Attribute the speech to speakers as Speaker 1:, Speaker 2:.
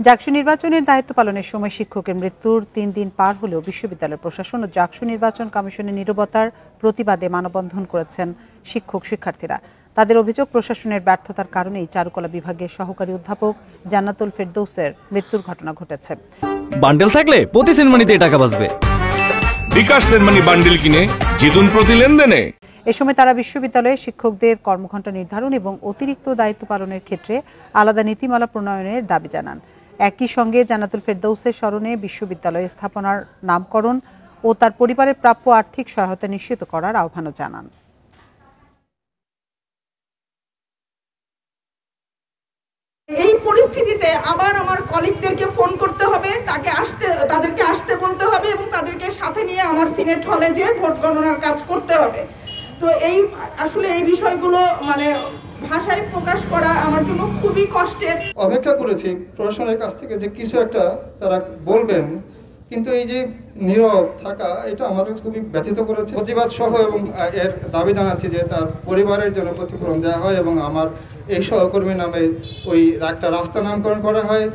Speaker 1: জাকসু নির্বাচনের দায়িত্ব পালনের সময় শিক্ষকের মৃত্যুর ৩ দিন পার হলেও বিশ্ববিদ্যালয় প্রশাসন ও জাকসু নির্বাচন কমিশনের নীরবতার প্রতিবাদে মানববন্ধন করেছেন শিক্ষার্থীরা। তাদের অভিযোগ, প্রশাসনের ব্যর্থতার কারণেই চারুকলা বিভাগের সহকারী অধ্যাপক জান্নাতুল ফেরদৌসের মৃত্যুর ঘটনা ঘটেছে।
Speaker 2: বান্ডেল থাকলে প্রতি সেনমানিতে টাকা বাঁচবে।
Speaker 3: বিকাশ সেনমানি বান্ডেল কিনে জিতুন প্রতি লেনদেনে।
Speaker 1: এ সময় তারা বিশ্ববিদ্যালয়ে শিক্ষকদের কর্মঘণ্টা নির্ধারণ এবং অতিরিক্ত দায়িত্ব পালনের ক্ষেত্রে আলাদা নীতিমালা প্রণয়নের দাবি জানান। একই সঙ্গে জান্নাতুল ফেরদৌসের স্মরণে বিশ্ববিদ্যালয় স্থাপনার নামকরণ ও তার পরিবারের প্রাপ্য আর্থিক সহায়তা নিশ্চিত করার আহ্বানও জানান।
Speaker 4: এই পরিস্থিতিতে আবার আমার কলিগদেরকে ফোন করতে হবে, তাদেরকে আসতে বলতে হবে এবং তাদেরকে সাথে নিয়ে আমার সিনেট হলে যে ভোট গণনার কাজ করতে হবে। তো আসলে এই বিষয়গুলো ভাষায় প্রকাশ করা আমার জন্য খুবই কষ্টের।
Speaker 5: অপেক্ষা করেছি প্রশাসনের কাছ থেকে যে কিছু একটা তারা বলবেন, কিন্তু এই যে নীরব থাকা এটা আমাদের খুবই ব্যথিত করেছে। প্রতিবাদ সহ এবং এর দাবি জানাচ্ছি যে তার পরিবারের জন্য ক্ষতিপূরণ দেওয়া হয় এবং আমার এই সহকর্মীর নামে ওই একটা রাস্তা নামকরণ করা হয়।